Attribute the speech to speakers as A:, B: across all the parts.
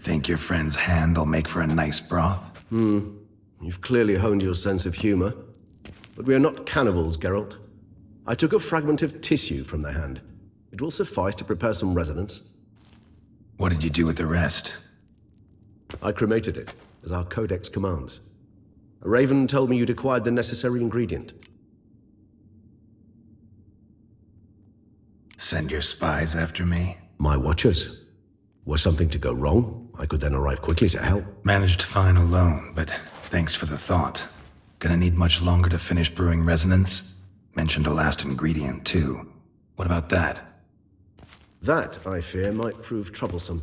A: Think your friend's hand'll make for a nice broth?
B: You've clearly honed your sense of humor. But we are not cannibals, Geralt. I took a fragment of tissue from their hand. It will suffice to prepare some resonance.
A: What did you do with the rest?
B: I cremated it, as our codex commands. A raven told me you'd acquired the necessary ingredient.
A: Send your spies after me?
B: My watchers. Were something to go wrong, I could then arrive quickly to help.
A: Managed fine alone, but thanks for the thought. Gonna need much longer to finish brewing resonance? Mentioned a last ingredient, too. What about that?
B: That, I fear, might prove troublesome.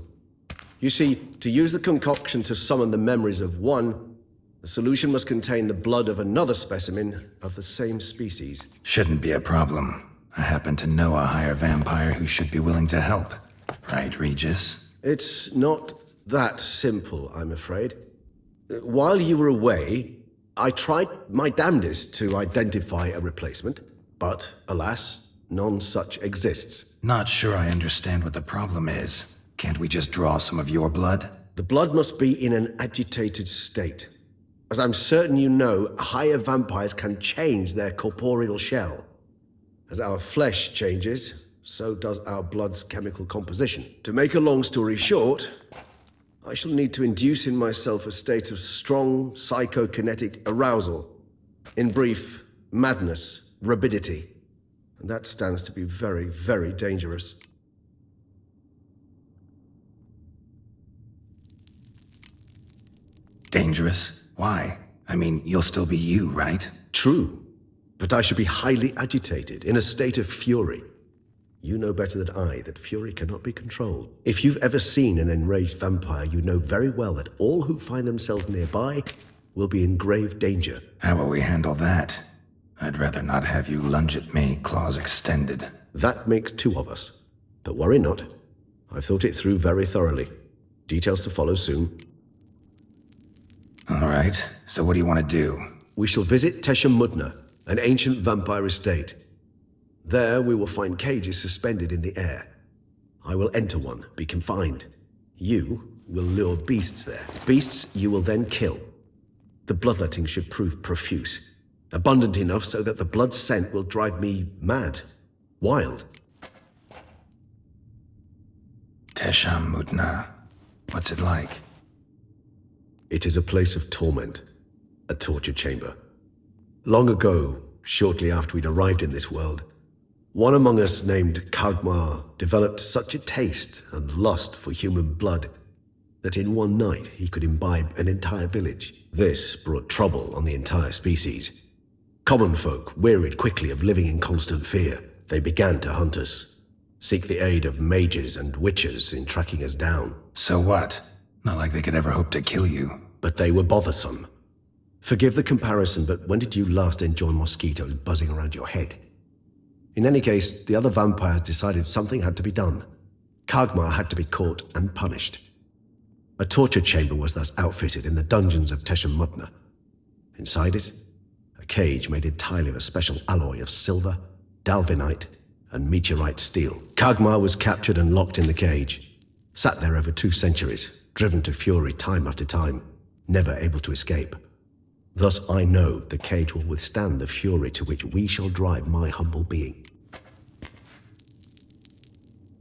B: You see, to use the concoction to summon the memories of one, the solution must contain the blood of another specimen of the same species.
A: Shouldn't be a problem. I happen to know a higher vampire who should be willing to help. Right, Regis?
B: It's not that simple, I'm afraid. While you were away, I tried my damnedest to identify a replacement, but alas, none such exists.
A: Not sure I understand what the problem is. Can't we just draw some of your blood?
B: The blood must be in an agitated state. As I'm certain you know, higher vampires can change their corporeal shell. As our flesh changes, so does our blood's chemical composition. To make a long story short, I shall need to induce in myself a state of strong psychokinetic arousal. In brief, madness, rabidity. And that stands to be very, very dangerous.
A: Dangerous? Why? I mean, you'll still be you, right?
B: True, but I should be highly agitated, in a state of fury. You know better than I that fury cannot be controlled. If you've ever seen an enraged vampire, you know very well that all who find themselves nearby will be in grave danger.
A: How will we handle that? I'd rather not have you lunge at me, claws extended.
B: That makes two of us. But worry not. I've thought it through very thoroughly. Details to follow soon.
A: All right, so what do you want to do?
B: We shall visit Tesha Mudna, an ancient vampire estate. There we will find cages suspended in the air. I will enter one, be confined. You will lure beasts there. Beasts you will then kill. The bloodletting should prove profuse. Abundant enough so that the blood scent will drive me mad. Wild.
A: Tesha Mudna. What's it like?
B: It is a place of torment. A torture chamber. Long ago, shortly after we'd arrived in this world, one among us named Kagmar developed such a taste and lust for human blood that in one night he could imbibe an entire village. This brought trouble on the entire species. Common folk wearied quickly of living in constant fear. They began to hunt us, seek the aid of mages and witches in tracking us down.
A: So what? Not like they could ever hope to kill you.
B: But they were bothersome. Forgive the comparison, but when did you last enjoy mosquitoes buzzing around your head? In any case, the other vampires decided something had to be done. Kagmar had to be caught and punished. A torture chamber was thus outfitted in the dungeons of Tesha Mudna. Inside it, a cage made entirely of a special alloy of silver, dalvinite, and meteorite steel. Kagmar was captured and locked in the cage. Sat there over 2 centuries, driven to fury time after time, never able to escape. Thus I know the cage will withstand the fury to which we shall drive my humble being.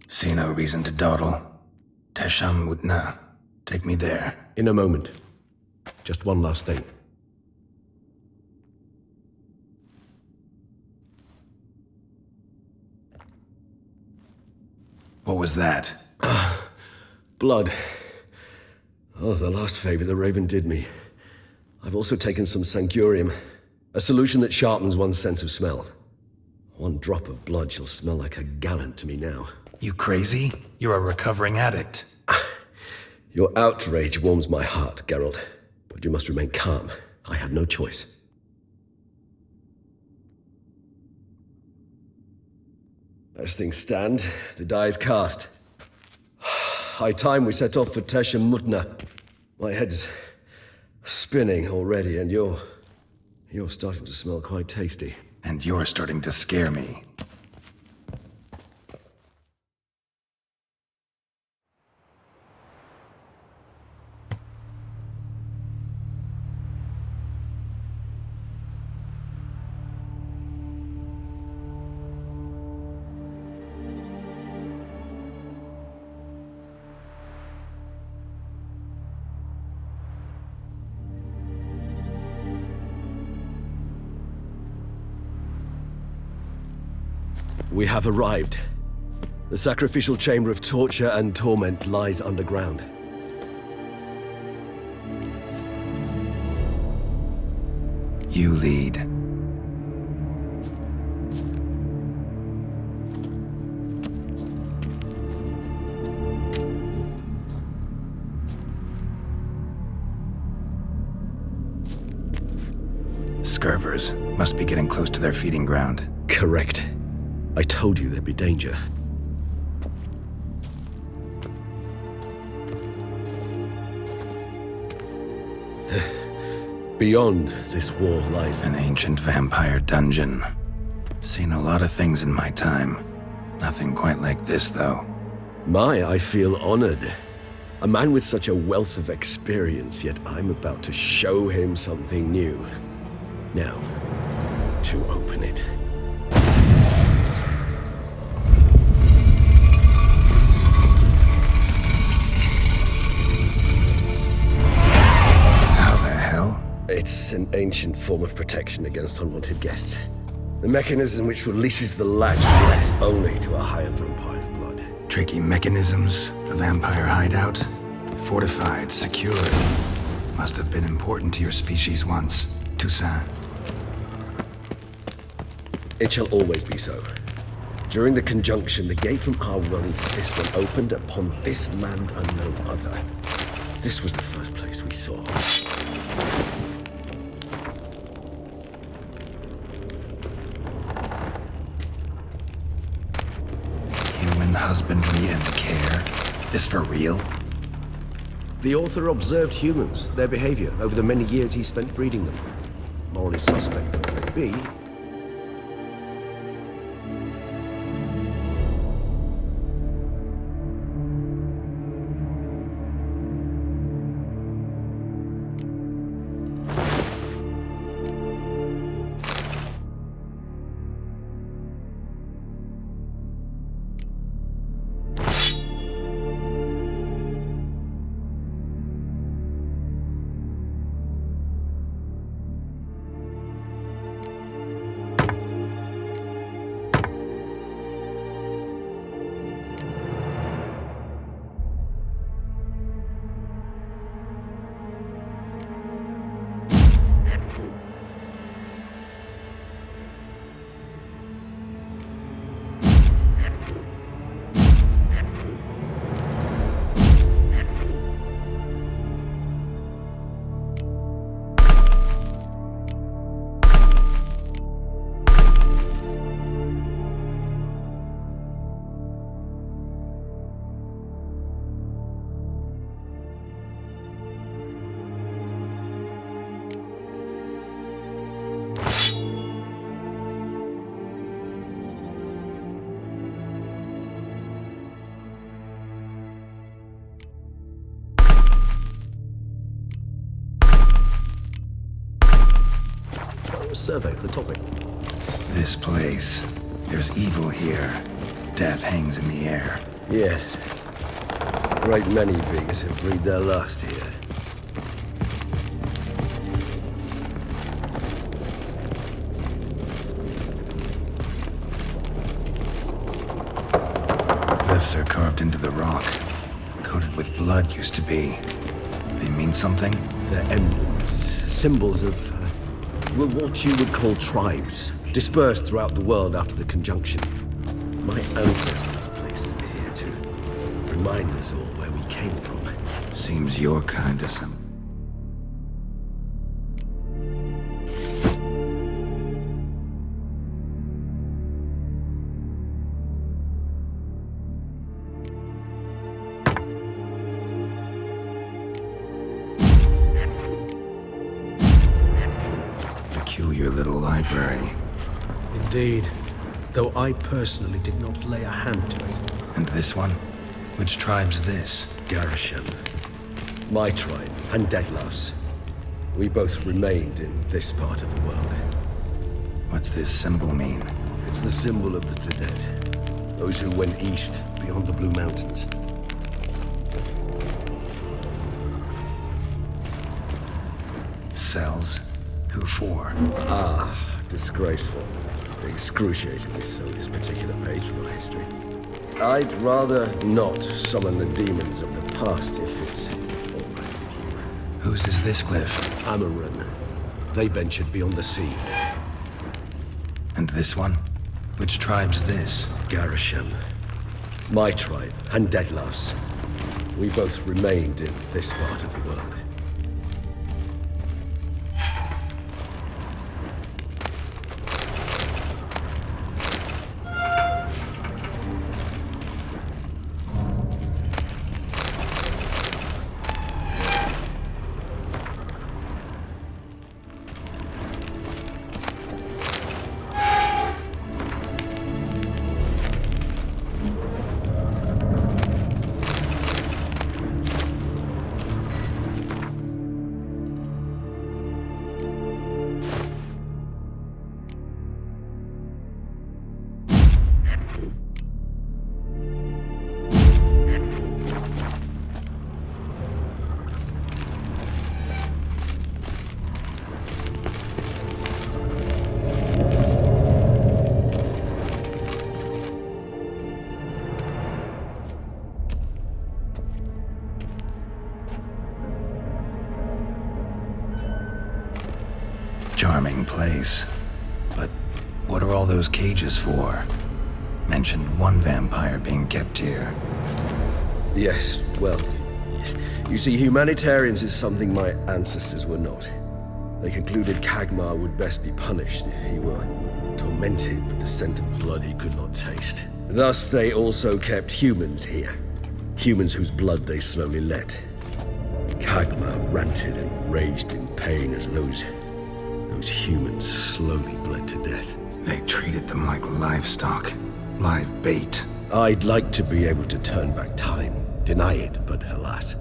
A: See no reason to dawdle. Tesha Mudna. Take me there.
B: In a moment. Just one last thing.
A: What was that?
B: Blood. Oh, the last favor the Raven did me. I've also taken some sancurium, a solution that sharpens one's sense of smell. One drop of blood shall smell like a gallon to me now.
A: You crazy? You're a recovering addict.
B: Your outrage warms my heart, Geralt, but you must remain calm. I had no choice. As things stand, the die is cast. High time we set off for Tesha Mudna. My head's spinning already, and you're starting to smell quite tasty.
A: And you're starting to scare me.
B: We have arrived. The sacrificial chamber of torture and torment lies underground.
A: You lead. Scurvers must be getting close to their feeding ground.
B: Correct. I told you there'd be danger. Beyond this wall lies
A: An ancient vampire dungeon. Seen a lot of things in my time. Nothing quite like this, though.
B: I feel honored. A man with such a wealth of experience, yet I'm about to show him something new. Now, to open it.
A: How the hell?
B: It's an ancient form of protection against unwanted guests. The mechanism which releases the latch reacts only to a higher vampire's blood.
A: Tricky mechanisms, a vampire hideout. Fortified, secured. Must have been important to your species once, Toussaint.
B: It shall always be so. During the conjunction, the gate from our world into this one opened upon this land and no other. This was the first place we saw.
A: Human husbandry and care. This for real?
B: The author observed humans, their behavior, over the many years he spent breeding them. Morally suspect though it may be, a survey of the topic.
A: This place. There's evil here. Death hangs in the air.
B: Yes. A great many beings have breathed their last here.
A: Cliffs are carved into the rock. Coated with blood used to be. They mean something?
B: They're emblems, symbols of, what you would call tribes, dispersed throughout the world after the conjunction. My ancestors placed them here to remind us all where we came from.
A: Seems your kind of some. Peculiar little library.
B: Indeed, though I personally did not lay a hand to it.
A: And this one? Which tribe's this?
B: Garisham, my tribe, and Deadlough's. We both remained in this part of the world.
A: What's this symbol mean?
B: It's the symbol of the Dead, those who went east beyond the Blue Mountains.
A: Cells? Who for?
B: Disgraceful. Excruciatingly so, this particular page from our history. I'd rather not summon the demons of the past if it's all right with you.
A: Whose is this cliff?
B: Amaran. They ventured beyond the sea.
A: And this one? Which tribe's this?
B: Garisham. My tribe, and Deadlough's. We both remained in this part of the world.
A: Charming place. But what are all those cages for? Mentioned one vampire being kept here.
B: Yes, well, you see, humanitarians is something my ancestors were not. They concluded Kagmar would best be punished if he were tormented with the scent of blood he could not taste. Thus, they also kept humans here. Humans whose blood they slowly let. Kagmar ranted and raged in pain as those humans slowly bled to death.
A: They treated them like livestock. Live bait.
B: I'd like to be able to turn back time, deny it, but alas,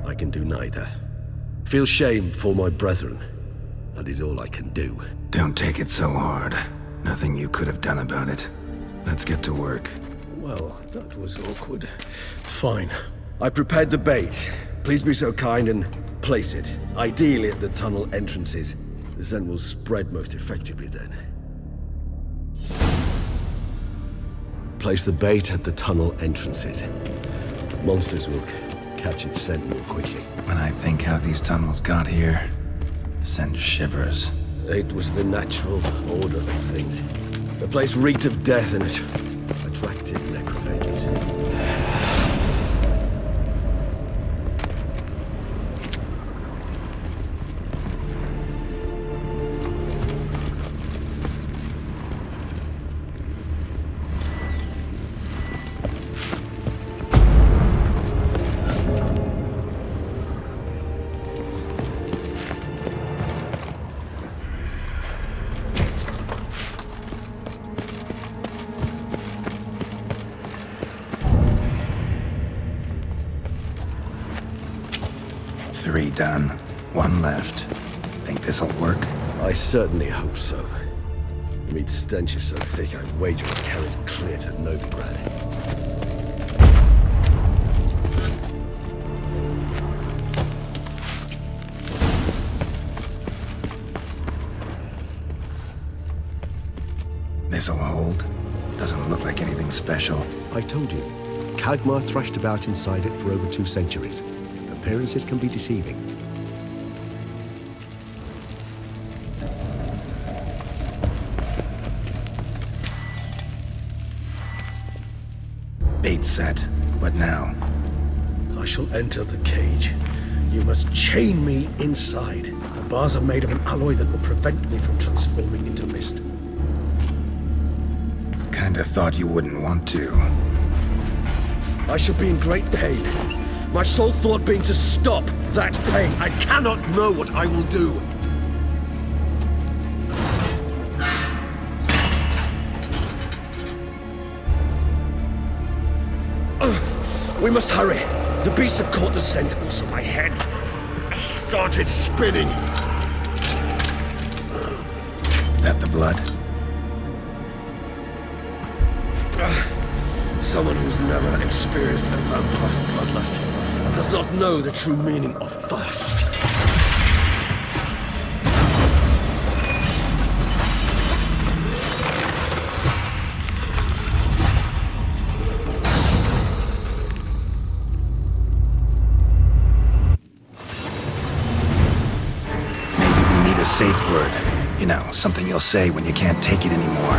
B: I can do neither. Feel shame for my brethren. That is all I can do.
A: Don't take it so hard. Nothing you could have done about it. Let's get to work.
B: Well, that was awkward. Fine. I prepared the bait. Please be so kind and place it, ideally at the tunnel entrances. The scent will spread most effectively then. Place the bait at the tunnel entrances. Monsters will catch its scent more quickly.
A: When I think how these tunnels got here, send shivers.
B: It was the natural order of things. The place reeked of death and it attracted necrophages.
A: Three done. One left. Think this'll work?
B: I certainly hope so. Meat stench is so thick I'd wager it carries clear to Novigrad.
A: This'll hold. Doesn't look like anything special.
B: I told you, Kagmar thrashed about inside it for over 2 centuries. Appearances can be deceiving.
A: Bait set. What now?
B: I shall enter the cage. You must chain me inside. The bars are made of an alloy that will prevent me from transforming into mist.
A: Kinda thought you wouldn't want to.
B: I shall be in great pain. My sole thought being to stop that pain. I cannot know what I will do. We must hurry. The beasts have caught the scent. Also, my head started spinning.
A: That the blood?
B: Someone who's never experienced a vampire's bloodlust does not know the true meaning of thirst.
A: safe word. You know, something you'll say when you can't take it anymore.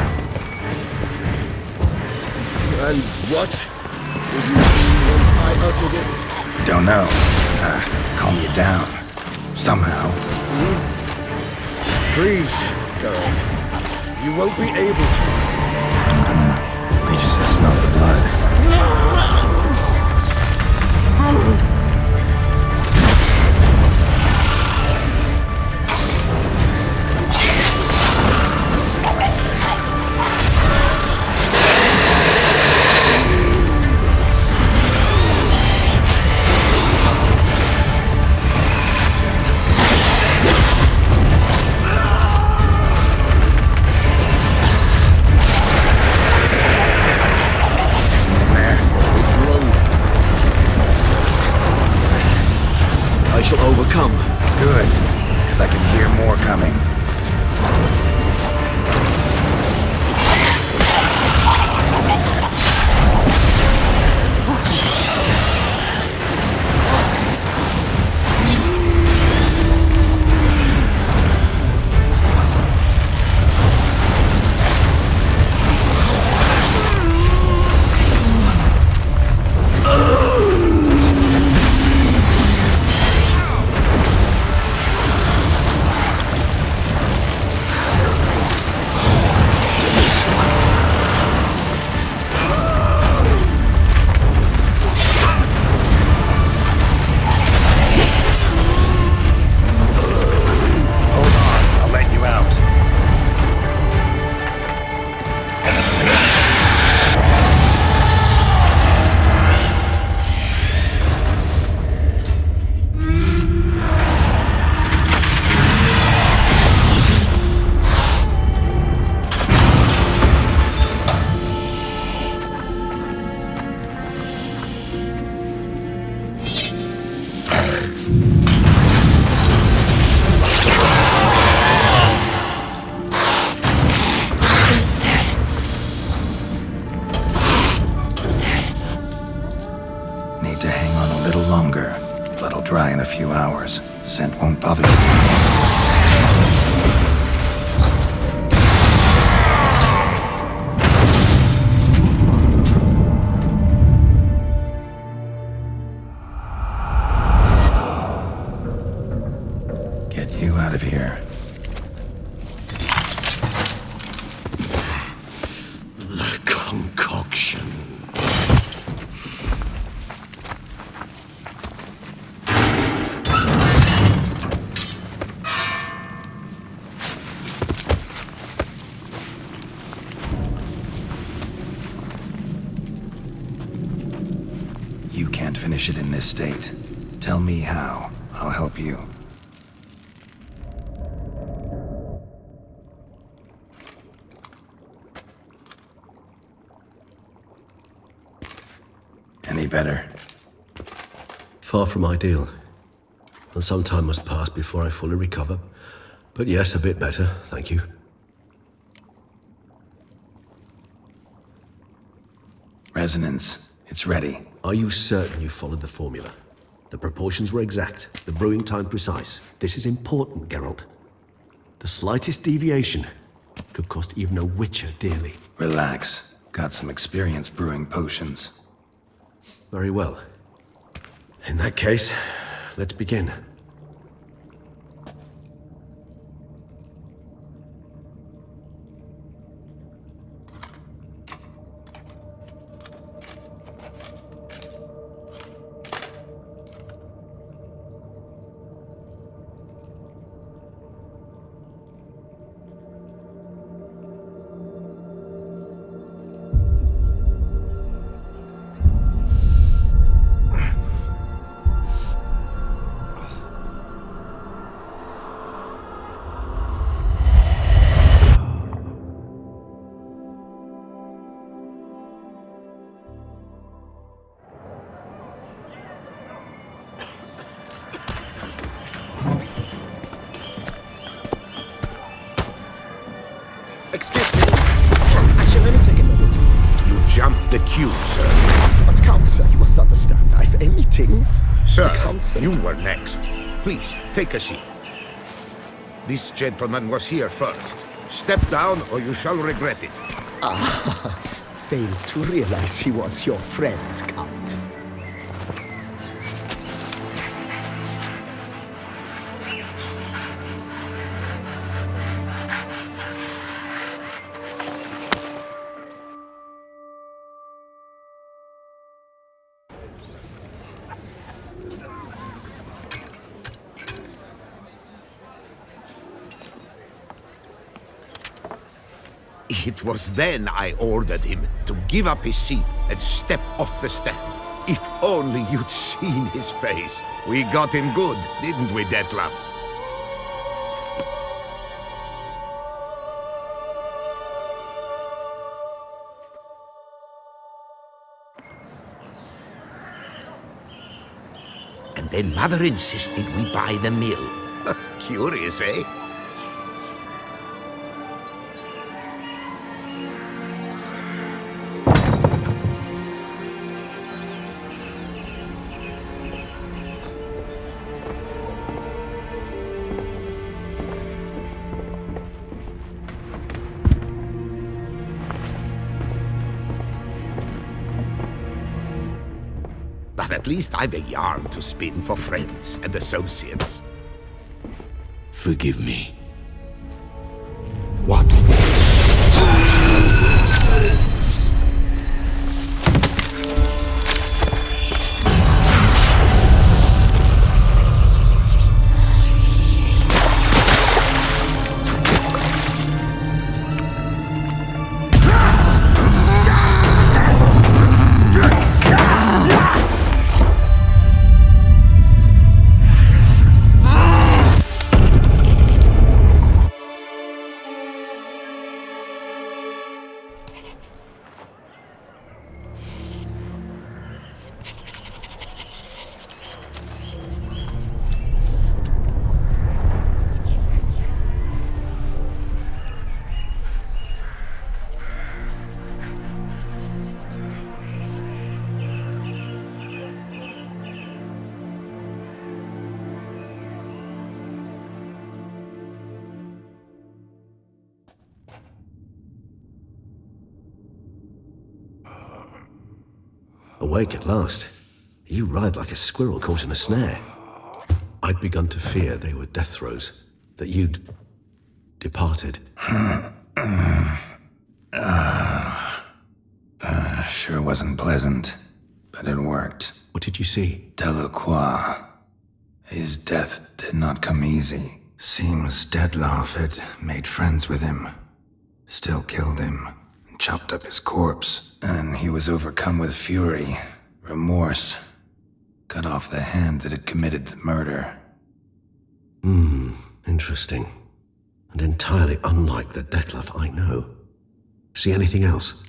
C: And what would you do once I uttered it?
A: Don't know. Calm you down. Somehow.
C: Please, Geralt. You won't be able to.
A: You just smell the blood.
C: I shall overcome.
A: Good, because I can hear more coming. Need to hang on a little longer. Blood'll dry in a few hours. Scent won't bother you. Get you out of here.
B: The concoction.
A: You can't finish it in this state. Tell me how. I'll help you. Any better?
B: Far from ideal. And some time must pass before I fully recover. But yes, a bit better, thank you.
A: Resonance. It's ready.
B: Are you certain you followed the formula? The proportions were exact, the brewing time precise. This is important, Geralt. The slightest deviation could cost even a witcher dearly.
A: Relax. Got some experience brewing potions.
B: Very well. In that case, let's begin.
D: Excuse me. Actually, let me take a moment.
E: You jumped the queue, sir.
D: But Count, sir, you must understand. I've a meeting.
E: Sir,
D: The council.
E: you were next. Please, take a seat. This gentleman was here first. Step down or you shall regret it.
F: Fails to realize he was your friend, Count.
E: It was then I ordered him to give up his seat and step off the stand. If only you'd seen his face. We got him good, didn't we, Detlef? And then Mother insisted we buy the mill. Curious, eh? But at least I've a yarn to spin for friends and associates.
C: Forgive me.
E: What?
B: Awake at last. You ride like a squirrel caught in a snare. I'd begun to fear they were death throes, that you'd departed.
A: Sure wasn't pleasant, but it worked.
B: What did you see?
A: Delacroix. His death did not come easy. Seems Detlef had made friends with him. Still killed him. Chopped up his corpse, and he was overcome with fury, remorse. Cut off the hand that had committed the murder.
B: Interesting. And entirely unlike the Detlef I know. See anything else?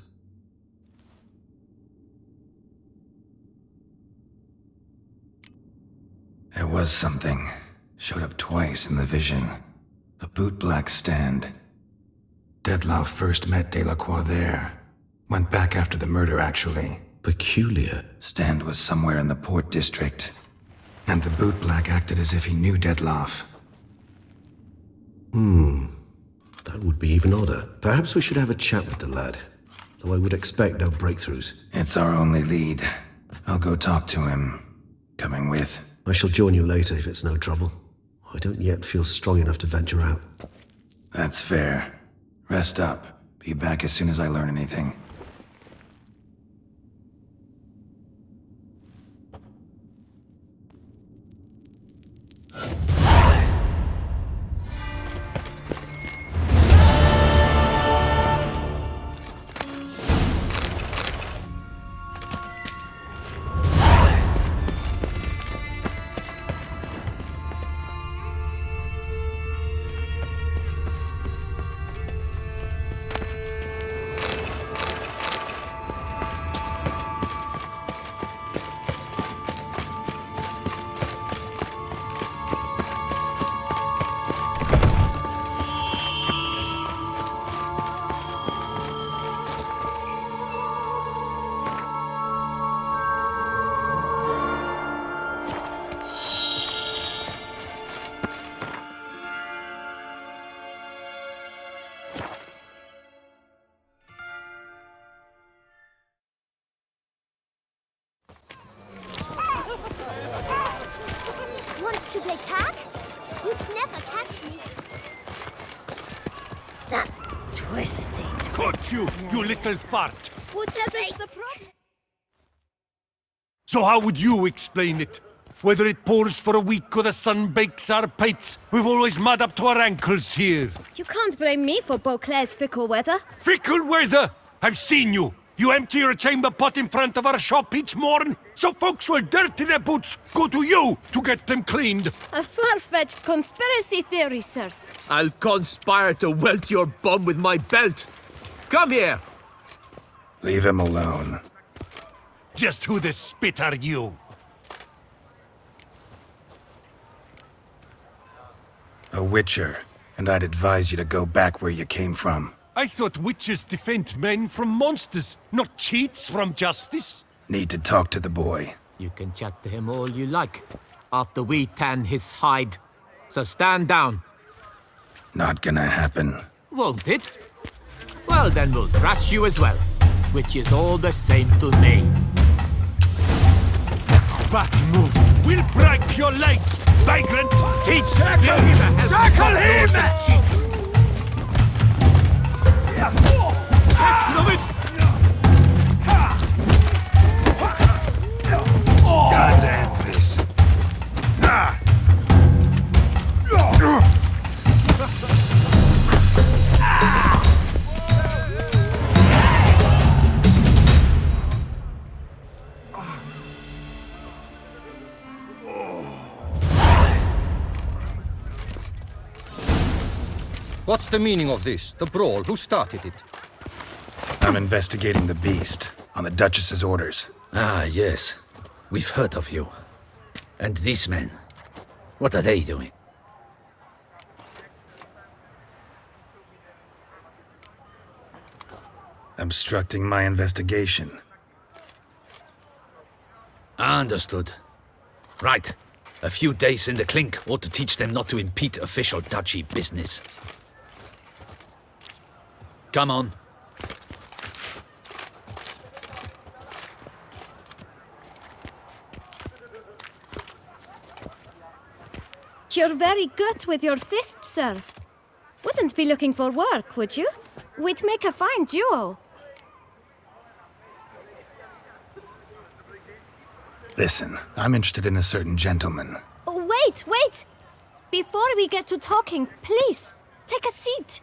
A: There was something. Showed up twice in the vision. A bootblack stand. Detlef first met Delacroix there. Went back after the murder, actually.
B: Peculiar.
A: Stand was somewhere in the port district. And the bootblack acted as if he knew Detlef.
B: That would be even odder. Perhaps we should have a chat with the lad. Though I would expect no breakthroughs.
A: It's our only lead. I'll go talk to him. Coming with.
B: I shall join you later if it's no trouble. I don't yet feel strong enough to venture out.
A: That's fair. Rest up. Be back as soon as I learn anything.
G: my tag? You'd never catch me. That twisted.
H: Caught you, you little fart!
G: Whatever's the problem?
H: So how would you explain it? Whether it pours for a week or the sun bakes our pates, we've always mud up to our ankles here.
I: You can't blame me for Beauclair's fickle weather.
H: Fickle weather! I've seen you! You empty your chamber pot in front of our shop each morn, so folks will dirty their boots, go to you to get them cleaned.
I: A far-fetched conspiracy theory, sirs.
C: I'll conspire to welt your bum with my belt. Come here.
A: Leave him alone.
H: Just who the spit are you?
A: A witcher, and I'd advise you to go back where you came from.
H: I thought witches defend men from monsters, not cheats from justice.
A: Need to talk to the boy.
F: You can chat to him all you like, after we tan his hide. So stand down.
A: Not gonna happen.
F: Won't it? Well, then we'll thrash you as well, which is all the same to me.
H: Bad move. We'll break your legs, vagrant. Teach
C: Circle him! Circle him!
H: Love it!
A: Goddamn this.
J: What's the meaning of this? The brawl? Who started it?
A: I'm investigating the beast, on the Duchess's orders.
K: Ah, yes. We've heard of you. And these men, what are they doing?
A: Obstructing my investigation.
K: Understood. Right. A few days in the clink ought to teach them not to impede official duchy business. Come on.
I: You're very good with your fists, sir. Wouldn't be looking for work, would you? We'd make a fine duo.
A: Listen, I'm interested in a certain gentleman.
I: Wait! Before we get to talking, please, take a seat.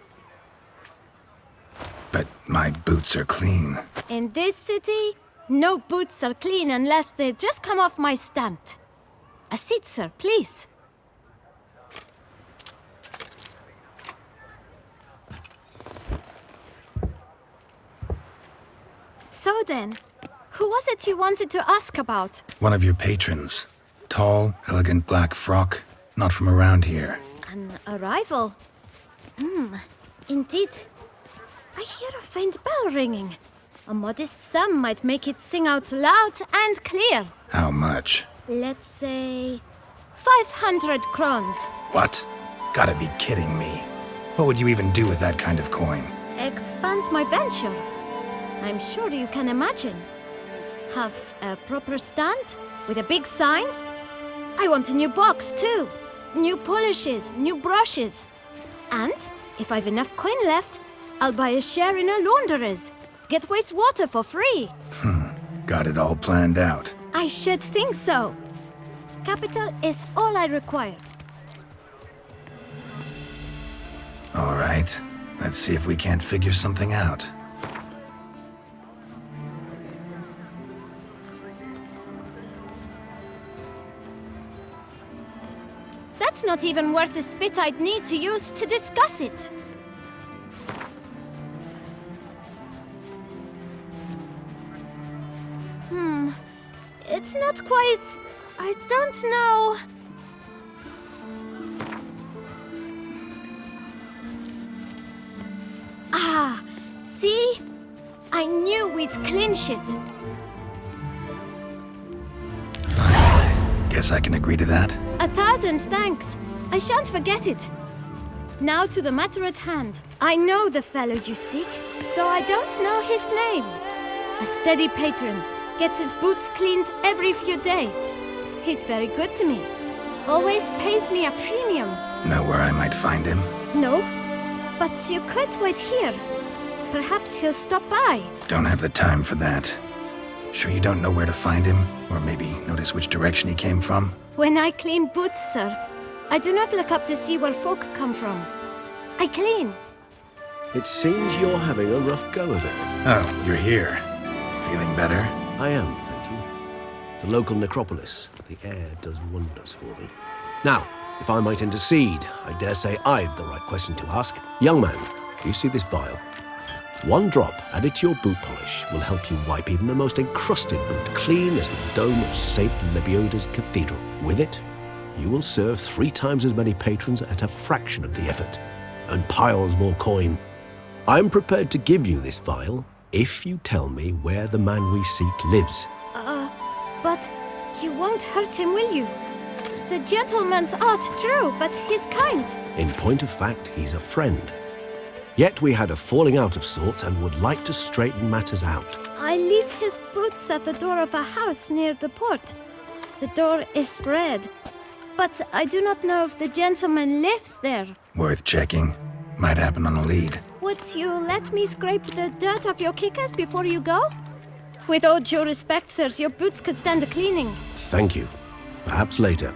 A: But my boots are clean.
I: In this city, no boots are clean unless they just come off my stand. A seat, sir, please. So then, who was it you wanted to ask about?
A: One of your patrons. Tall, elegant black frock. Not from around here.
I: An arrival? Indeed. I hear a faint bell ringing. A modest sum might make it sing out loud and clear.
A: How much?
I: Let's say 500 crowns.
A: What? Gotta be kidding me. What would you even do with that kind of coin?
I: Expand my venture. I'm sure you can imagine. Have a proper stand with a big sign. I want a new box too. New polishes, new brushes. And if I've enough coin left, I'll buy a share in a launderer's. Get wastewater for free.
A: Got it all planned out.
I: I should think so. Capital is all I require.
A: All right. Let's see if we can't figure something out.
I: That's not even worth the spit I'd need to use to discuss it. It's not quite... I don't know... Ah, see? I knew we'd clinch it.
A: Guess I can agree to that.
I: 1,000 thanks. I shan't forget it. Now to the matter at hand. I know the fellow you seek, though I don't know his name. A steady patron, gets his boots cleaned every few days. He's very good to me. always pays me a premium.
A: Know where I might find him?
I: No? But you could wait here. Perhaps he'll stop by.
A: Don't have the time for that. Sure you don't know where to find him? Or maybe notice which direction he came from?
I: When I clean boots, sir, I do not look up to see where folk come from. I clean.
B: It seems you're having a rough go of it.
A: Oh, you're here. Feeling better?
B: I am, thank you. The local necropolis. The air does wonders for me. Now, if I might intercede, I dare say I've the right question to ask. Young man, you see this vial? One drop added to your boot polish will help you wipe even the most encrusted boot clean as the dome of St. Lebioda's cathedral. With it, you will serve 3 times as many patrons at a fraction of the effort, and piles more coin. I'm prepared to give you this vial if you tell me where the man we seek lives.
I: But you won't hurt him, will you? The gentleman's art true, but he's kind.
B: In point of fact, he's a friend. Yet we had a falling out of sorts and would like to straighten matters out.
I: I leave his boots at the door of a house near the port. The door is red, but I do not know if the gentleman lives there.
A: Worth checking. Might happen on a lead.
I: Would you let me scrape the dirt off your kickers before you go? With all due respect, sirs, your boots could stand a cleaning.
B: Thank you. Perhaps later.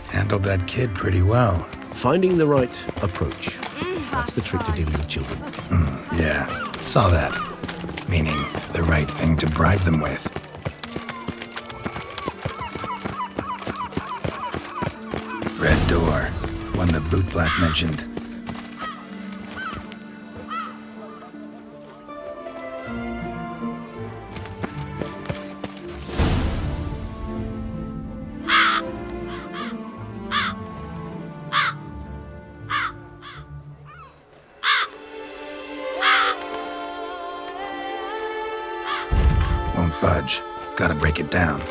A: Handled that kid pretty well.
B: Finding the right approach. That's the trick to dealing with children.
A: Yeah, saw that. Meaning, the right thing to bribe them with. Red door. One the bootblack mentioned. Won't budge. Gotta break it down.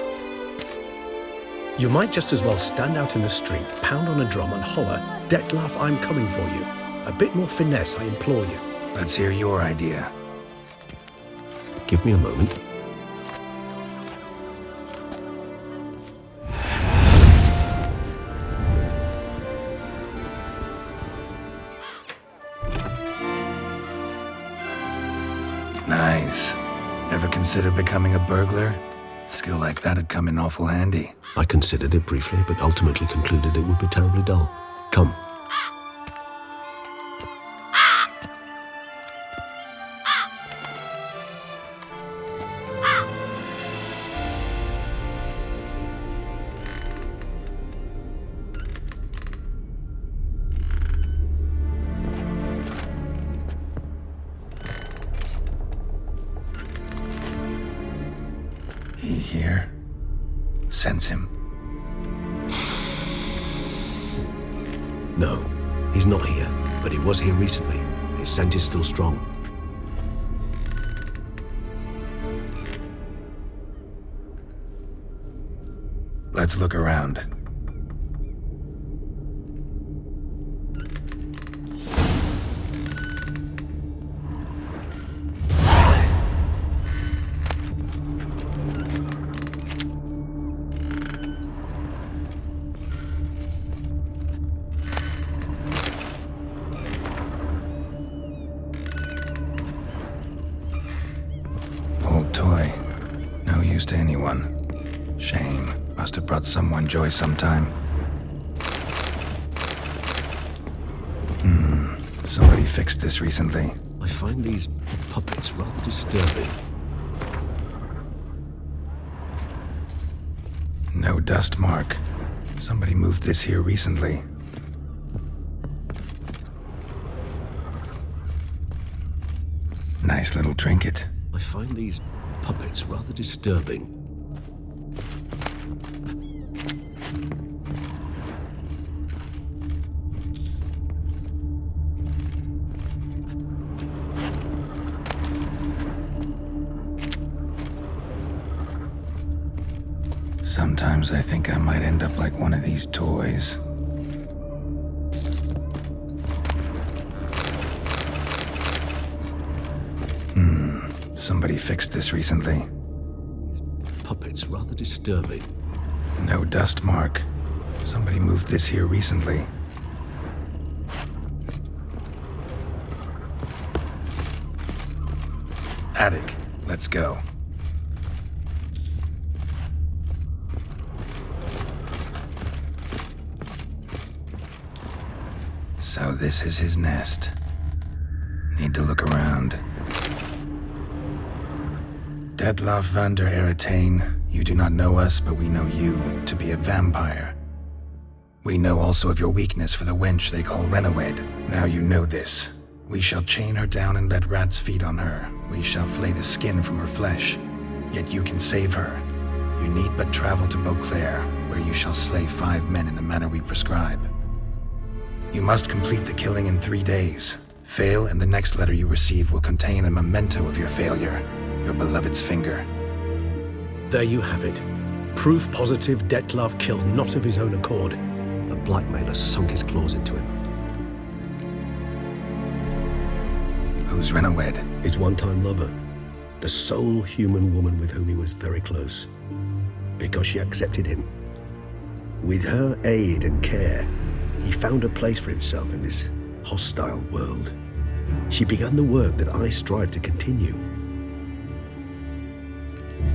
L: You might just as well stand out in the street, pound on a drum and holler, "Detlef, I'm coming for you." A bit more finesse, I implore you.
A: Let's hear your idea.
B: Give me a moment.
A: Nice. Ever consider becoming a burglar? Skill like that'd come in awful handy.
B: I considered it briefly, but ultimately concluded it would be terribly dull. Come.
A: He here? Sense him.
B: No, he's not here, but he was here recently. His scent is still strong.
A: Let's look around. Old toy. No use to anyone. Shame. Must have brought someone joy sometime. Somebody fixed this recently.
B: I find these puppets rather disturbing.
A: No dust mark. Somebody moved this here recently. Nice little trinket.
B: I find these puppets rather disturbing.
A: Sometimes I think I might end up like one of these toys. Somebody fixed this recently.
B: Puppets rather disturbing.
A: No dust mark. Somebody moved this here recently. Attic, let's go. So this is his nest. Need to look around. Detlaff van der Eretain, you do not know us, but we know you to be a vampire. We know also of your weakness for the wench they call Renawed. Now you know this. We shall chain her down and let rats feed on her. We shall flay the skin from her flesh. Yet you can save her. You need but travel to Beauclair, where you shall slay 5 men in the manner we prescribe. You must complete the killing in 3 days. Fail, and the next letter you receive will contain a memento of your failure, your beloved's finger.
L: There you have it. Proof positive Detlaff killed not of his own accord.
B: The blackmailer sunk his claws into him.
A: Who's Renawed?
B: His one-time lover. The sole human woman with whom he was very close. Because she accepted him. With her aid and care, he found a place for himself in this hostile world. She began the work that I strive to continue.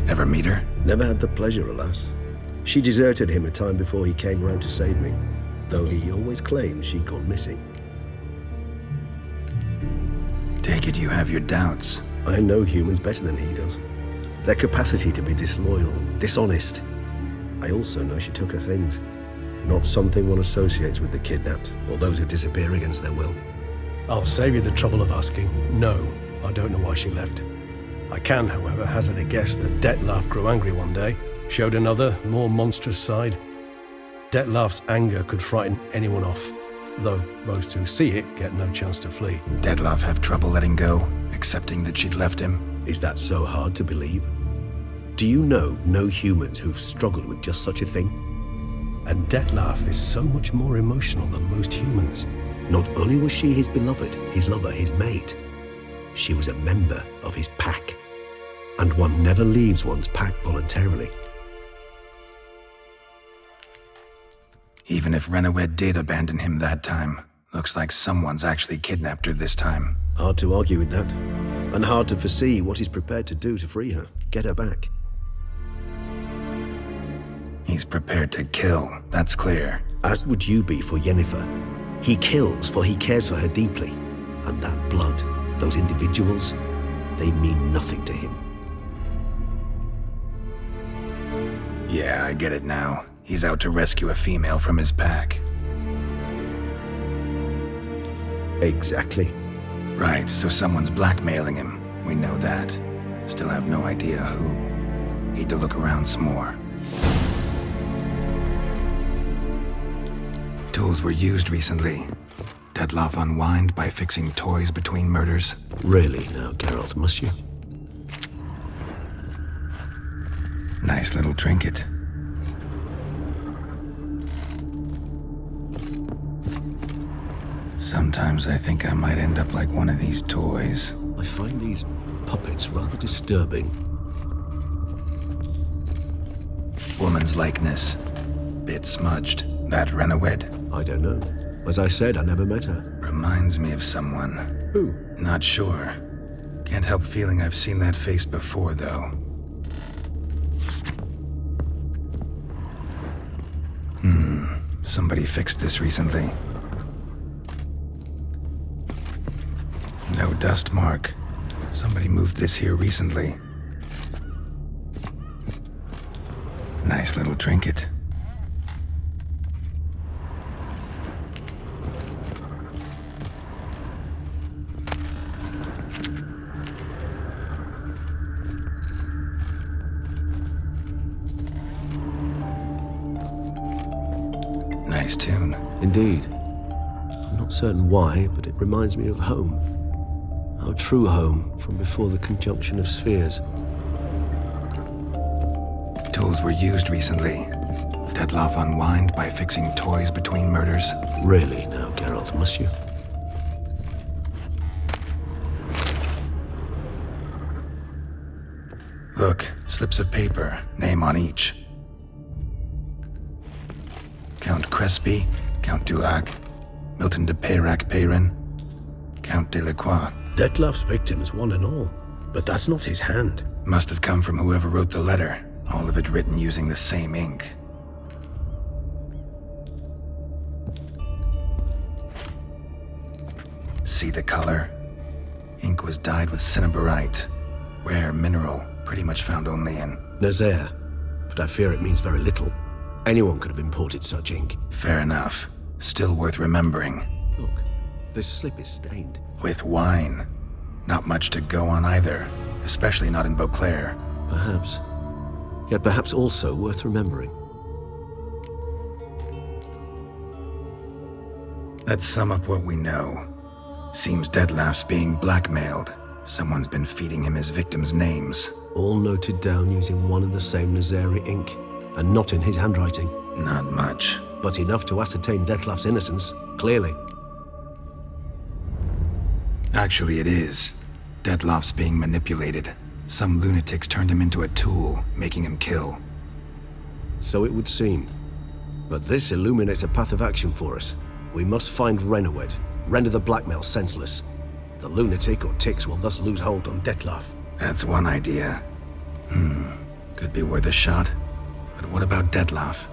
A: Ever meet her?
B: Never had the pleasure, alas. She deserted him a time before he came round to save me, though he always claimed she'd gone missing.
A: Take it you have your doubts.
B: I know humans better than he does. Their capacity to be disloyal, dishonest. I also know she took her things. Not something one associates with the kidnapped, or those who disappear against their will.
L: I'll save you the trouble of asking. No, I don't know why she left. I can, however, hazard a guess that Detlaff grew angry one day, showed another, more monstrous side. Detlaff's anger could frighten anyone off, though most who see it get no chance to flee.
A: Detlaff have trouble letting go, accepting that she'd left him?
B: Is that so hard to believe? Do you know no humans who've struggled with just such a thing?
L: And Detlaff is so much more emotional than most humans.
B: Not only was she his beloved, his lover, his mate, she was a member of his pack. And one never leaves one's pack voluntarily.
A: Even if Renawed did abandon him that time, looks like someone's actually kidnapped her this time.
B: Hard to argue with that. And hard to foresee what he's prepared to do to free her, get her back.
A: He's prepared to kill, that's clear.
B: As would you be for Yennefer. He kills for he cares for her deeply. And that blood, those individuals, they mean nothing to him.
A: Yeah, I get it now. He's out to rescue a female from his pack.
B: Exactly.
A: Right, so someone's blackmailing him. We know that. Still have no idea who. Need to look around some more. Tools were used recently. Detlaff unwind by fixing toys between murders.
B: Really now, Geralt, must you?
A: Nice little trinket. Sometimes I think I might end up like one of these toys.
B: I find these puppets rather disturbing.
A: Woman's likeness. Bit smudged. That Renawed?
B: I don't know. As I said, I never met her.
A: Reminds me of someone.
B: Who?
A: Not sure. Can't help feeling I've seen that face before, though. Somebody fixed this recently. No dust mark. Somebody moved this here recently. Nice little trinket. Nice tune.
B: Indeed. I'm not certain why, but it reminds me of home. Our true home from before the conjunction of spheres.
A: Tools were used recently. Detlaff unwind by fixing toys between murders.
B: Really now, Geralt, must you?
A: Look, slips of paper, name on each. Count Crespi, Count Dulac, Milton de Peyrac-Peyrin, Count Delacroix.
L: Detlef's victims, one and all. But that's not his hand.
A: Must have come from whoever wrote the letter, all of it written using the same ink. See the color? Ink was dyed with cinnabarite, rare mineral, pretty much found only in
B: Nazaire, but I fear it means very little. Anyone could have imported such ink.
A: Fair enough. Still worth remembering.
B: Look, this slip is stained.
A: With wine. Not much to go on either, especially not in Beauclair.
B: Perhaps. Yet perhaps also worth remembering.
A: Let's sum up what we know. Seems Detlef's being blackmailed. Someone's been feeding him his victims' names.
B: All noted down using one and the same Nazaire ink, and not in his handwriting.
A: Not much.
B: But enough to ascertain Detlef's innocence, clearly.
A: Actually, it is. Detlef's being manipulated. Some lunatics turned him into a tool, making him kill.
B: So it would seem. But this illuminates a path of action for us. We must find Renowed, render the blackmail senseless. The lunatic or ticks will thus lose hold on Detlef.
A: That's one idea. Could be worth a shot. But what about Detlef?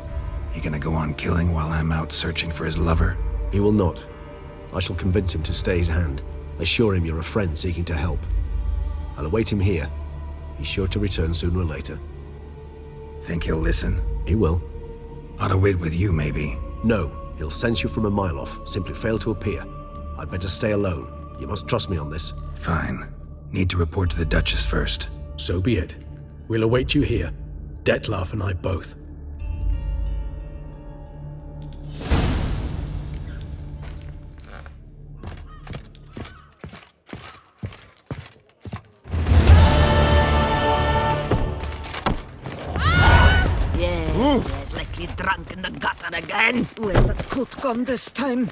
A: He gonna go on killing while I'm out searching for his lover?
B: He will not. I shall convince him to stay his hand. Assure him you're a friend seeking to help. I'll await him here. He's sure to return sooner or later.
A: Think he'll listen?
B: He will.
A: Ought to wait with you, maybe.
B: No, he'll sense you from a mile off. Simply fail to appear. I'd better stay alone. You must trust me on this.
A: Fine. Need to report to the Duchess first.
L: So be it. We'll await you here. Detlef and I both.
M: Yes, likely drunk in the gutter again. Where's that coot gone this time?